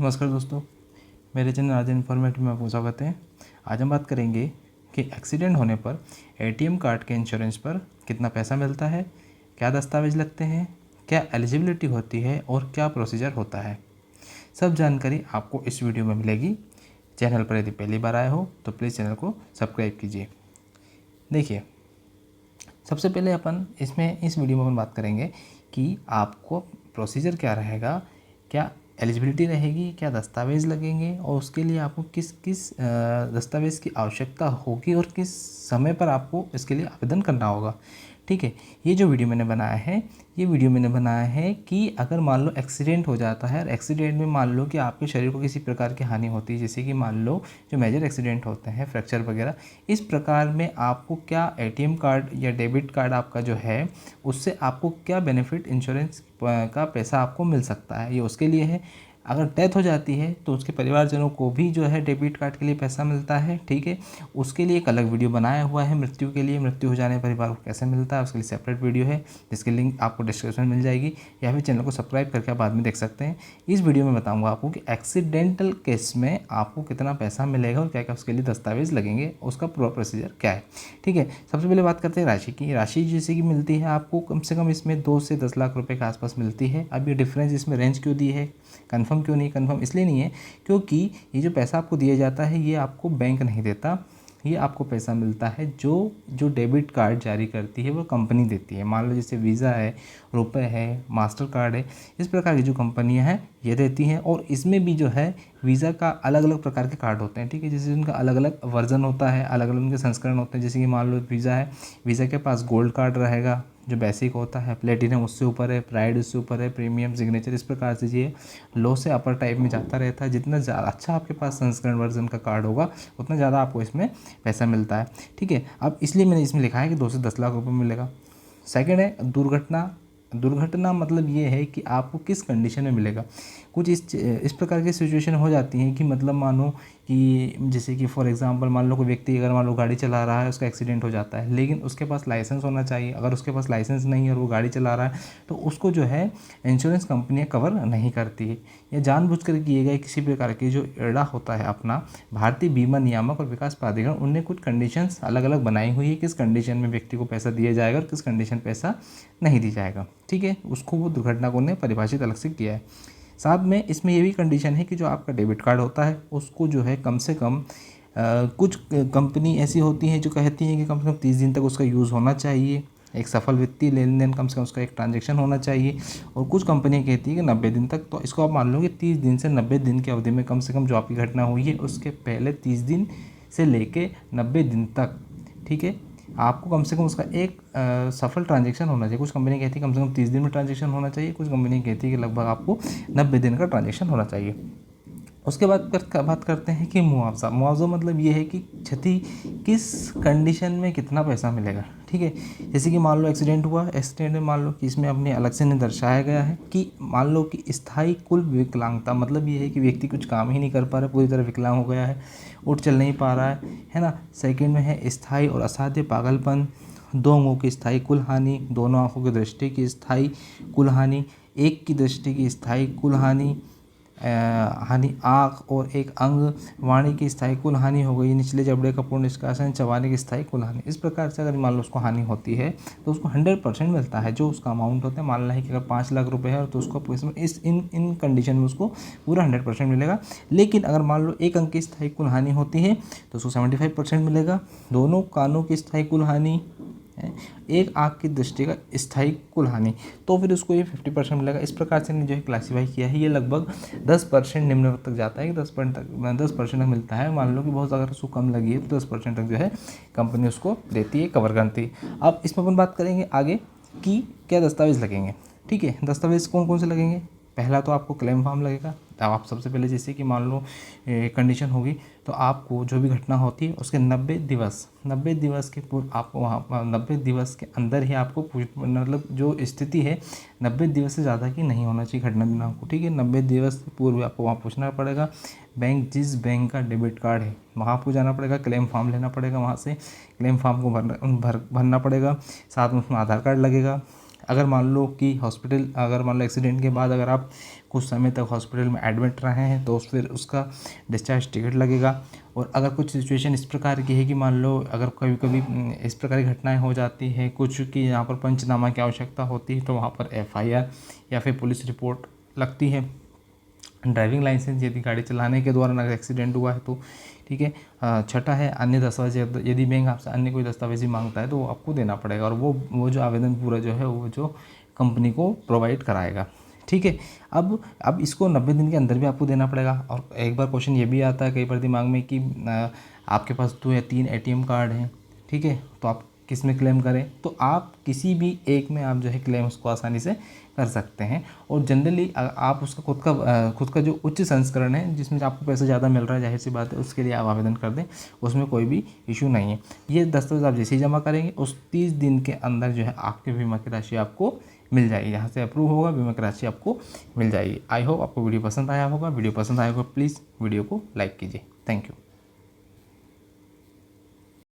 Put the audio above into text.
नमस्कार दोस्तों, मेरे चैनल आज इन्फॉर्मेटिव में आपका स्वागत है। आज हम बात करेंगे कि एक्सीडेंट होने पर एटीएम कार्ड के इंश्योरेंस पर कितना पैसा मिलता है, क्या दस्तावेज लगते हैं, क्या एलिजिबिलिटी होती है और क्या प्रोसीजर होता है। सब जानकारी आपको इस वीडियो में मिलेगी। चैनल पर यदि पहली बार आए हो तो प्लीज़ चैनल को सब्सक्राइब कीजिए। देखिए, सबसे पहले अपन इस वीडियो में अपन बात करेंगे कि आपको प्रोसीजर क्या रहेगा, क्या एलिजिबिलिटी रहेगी, क्या दस्तावेज़ लगेंगे और उसके लिए आपको किस किस दस्तावेज़ की आवश्यकता होगी और किस समय पर आपको इसके लिए आवेदन करना होगा। ठीक है, ये जो वीडियो मैंने बनाया है कि अगर मान लो एक्सीडेंट हो जाता है और एक्सीडेंट में मान लो कि आपके शरीर को किसी प्रकार की हानि होती है, जैसे कि मान लो जो मेजर एक्सीडेंट होते हैं, फ्रैक्चर वगैरह, इस प्रकार में आपको क्या एटीएम कार्ड या डेबिट कार्ड आपका जो है उससे आपको क्या बेनिफिट इंश्योरेंस का पैसा आपको मिल सकता है, ये उसके लिए है। अगर डेथ हो जाती है तो उसके परिवारजनों को भी जो है डेबिट कार्ड के लिए पैसा मिलता है। ठीक है, उसके लिए एक अलग वीडियो बनाया हुआ है। मृत्यु के लिए, मृत्यु हो जाने पर परिवार को कैसे मिलता है उसके लिए सेपरेट वीडियो है, जिसकी लिंक आपको डिस्क्रिप्शन में मिल जाएगी, या फिर चैनल को सब्सक्राइब करके आप बाद में देख सकते हैं। इस वीडियो में बताऊंगा आपको कि एक्सीडेंटल केस में आपको कितना पैसा मिलेगा और क्या क्या उसके लिए दस्तावेज लगेंगे, उसका पूरा प्रोसीजर क्या है। ठीक है, सबसे पहले बात करते हैं राशि की। राशि जैसे कि मिलती है आपको कम से कम इसमें 2 से 10 लाख रुपए के आसपास मिलती है। अब ये डिफरेंस इसमें रेंज क्यों दी है, कंफर्म क्यों नहीं, कंफर्म इसलिए नहीं है क्योंकि ये जो पैसा आपको दिया जाता है ये आपको बैंक नहीं देता, ये आपको पैसा मिलता है जो डेबिट कार्ड जारी करती है वो कंपनी देती है। मान लो जैसे वीज़ा है, रुपए है, मास्टर कार्ड है, इस प्रकार की जो कंपनियां हैं ये देती हैं। और इसमें भी जो है वीज़ा का अलग अलग प्रकार के कार्ड होते हैं। ठीक है, जैसे उनका अलग अलग वर्जन होता है, अलग अलग उनके संस्करण होते हैं। जैसे कि मान लो वीज़ा है, वीज़ा के पास गोल्ड कार्ड रहेगा जो बेसिक होता है, प्लेटिनम उससे ऊपर है, प्राइड उससे ऊपर है, प्रीमियम, सिग्नेचर, इस प्रकार से ये लो से अपर टाइप में जाता रहता है। जितना ज़्यादा अच्छा आपके पास संस्करण वर्जन का कार्ड होगा उतना ज़्यादा आपको इसमें पैसा मिलता है। ठीक है, अब इसलिए मैंने इसमें लिखा है कि 2 से 10 लाख रुपये मिलेगा। सेकंड है दुर्घटना। दुर्घटना मतलब ये है कि आपको किस कंडीशन में मिलेगा। कुछ इस प्रकार की सिचुएशन हो जाती हैं कि मतलब मानो कि जैसे कि फॉर एग्जांपल मान लो कोई व्यक्ति अगर मान लो गाड़ी चला रहा है, उसका एक्सीडेंट हो जाता है, लेकिन उसके पास लाइसेंस होना चाहिए। अगर उसके पास लाइसेंस नहीं है और वो गाड़ी चला रहा है तो उसको जो है इंश्योरेंस कंपनियाँ कवर नहीं करती है। या जानबूझ कर किए गए किसी प्रकार के जो एड़ा होता है अपना, भारतीय बीमा नियामक और विकास प्राधिकरण, उनने कुछ कंडीशंस अलग अलग बनाई हुई है किस कंडीशन में व्यक्ति को पैसा दिया जाएगा और किस कंडीशन पैसा नहीं दिया जाएगा। ठीक है, उसको वो दुर्घटना को ने परिभाषित अलग से किया है। साथ में इसमें ये भी कंडीशन है कि जो आपका डेबिट कार्ड होता है उसको जो है कम से कम कुछ कंपनी ऐसी होती हैं जो कहती हैं कि कम से कम 30 दिन तक उसका यूज़ होना चाहिए, एक सफल वित्तीय लेन देन कम से कम उसका एक ट्रांजैक्शन होना चाहिए। और कुछ कंपनियां कहती है कि 90 दिन तक। तो इसको आप मान लो कि 30 दिन से 90 दिन की अवधि में कम से कम जो आपकी घटना हुई है उसके पहले 30 दिन से लेके 90 दिन तक, ठीक है, आपको कम से कम उसका एक सफल ट्रांजैक्शन होना चाहिए। कुछ कंपनी कहती है कम से कम 30 दिन में ट्रांजैक्शन होना चाहिए, कुछ कंपनी कहती है कि लगभग आपको 90 दिन का ट्रांजैक्शन होना चाहिए। उसके बाद बात करते हैं कि मुआवजा। मुआवजा मतलब ये है कि क्षति किस कंडीशन में कितना पैसा मिलेगा। ठीक है, जैसे कि मान लो एक्सीडेंट हुआ, एक्सीडेंट में मान लो कि इसमें अपने अलग से नहीं दर्शाया गया है कि मान लो कि स्थायी कुल विकलांगता, मतलब ये है कि व्यक्ति कुछ काम ही नहीं कर पा रहा, पूरी तरह विकलांग हो गया है, उठ चल नहीं पा रहा है ना। सेकंड में है स्थायी और असाध्य पागलपन, 2 अंगों की स्थायी कुल हानि, दोनों आंखों की दृष्टि की स्थायी कुल हानि, एक की दृष्टि की स्थायी कुल हानि, हानि आँख और एक अंग, वाणी की स्थायी कुल हानि हो गई, निचले जबड़े का पूर्ण निष्कासन, चबाने की स्थायी कुल हानि। इस प्रकार से अगर मान लो उसको हानि होती है तो उसको 100% मिलता है जो उसका अमाउंट होता है। मान लो है कि अगर 5 लाख रुपए है तो उसको इन कंडीशन में उसको पूरा 100% मिलेगा। लेकिन अगर मान लो एक अंक की स्थायी कुल हानि होती है तो उसको 75% मिलेगा। दोनों कानों की स्थायी कुल हानि, एक आँख की दृष्टि का स्थायी कुल हानि, तो फिर उसको ये 50% मिलेगा। इस प्रकार से जो है क्लासीफाई किया है। ये लगभग 10% निम्न तक जाता है कि 10% तक मिलता है। मान लो कि बहुत अगर उसको कम लगी है तो 10% तक जो है कंपनी उसको देती है, कवर करती है। अब इसमें अपन बात करेंगे आगे कि क्या दस्तावेज लगेंगे। ठीक है, दस्तावेज कौन कौन से लगेंगे। पहला तो आपको क्लेम फॉर्म लगेगा। अब आप सबसे पहले जैसे कि मान लो कंडीशन होगी तो आपको जो भी घटना होती है उसके 90 दिवस के पूर्व आपको वहाँ 90 दिवस के अंदर ही आपको मतलब जो स्थिति है 90 दिवस से ज़्यादा की नहीं होना चाहिए घटना दिनांक को। ठीक है, 90 दिवस से पूर्व आपको वहाँ पूछना पड़ेगा। बैंक, जिस बैंक का डेबिट कार्ड है वहाँ आपको जाना पड़ेगा, क्लेम फॉर्म लेना पड़ेगा, वहाँ से क्लेम फॉर्म को भरना पड़ेगा। साथ में उसमें आधार कार्ड लगेगा, अगर मान लो कि अगर मान लो एक्सीडेंट के बाद अगर आप कुछ समय तक हॉस्पिटल में एडमिट रहे हैं तो फिर उसका डिस्चार्ज टिकट लगेगा। और अगर कुछ सिचुएशन इस प्रकार की है कि मान लो अगर कभी कभी इस प्रकार की घटनाएं हो जाती हैं कुछ कि यहाँ पर पंचनामा की आवश्यकता होती है तो वहाँ पर एफआईआर या फिर पुलिस रिपोर्ट लगती है। ड्राइविंग लाइसेंस यदि गाड़ी चलाने के दौरान अगर एक्सीडेंट हुआ है तो ठीक है। छठा है अन्य दस्तावेज, यदि बैंक आपसे अन्य कोई दस्तावेज मांगता है तो वो आपको देना पड़ेगा और वो जो आवेदन पूरा जो है वो जो कंपनी को प्रोवाइड कराएगा। ठीक है। अब इसको 90 दिन के अंदर भी आपको देना पड़ेगा। और एक बार क्वेश्चन ये भी आता है कई बार दिमाग में कि आपके पास 2 या 3 एटीएम कार्ड हैं, ठीक है, तो आप किस में क्लेम करें, तो आप किसी भी एक में आप जो है क्लेम उसको आसानी से कर सकते हैं। और जनरली आप उसका खुद का जो उच्च संस्करण है जिसमें आपको पैसा ज़्यादा मिल रहा है, जाहिर सी बात है उसके लिए आप आवेदन कर दें, उसमें कोई भी इशू नहीं है। ये दस्तावेज आप जैसे ही जमा करेंगे उस 30 दिन के अंदर जो है आपके बीमा की राशि आपको मिल जाएगी। यहाँ से अप्रूव होगा, बीमा की राशि आपको मिल जाएगी। आई होप आपको वीडियो पसंद आया होगा। वीडियो पसंद आया होगा प्लीज़ वीडियो को लाइक कीजिए। Thank you.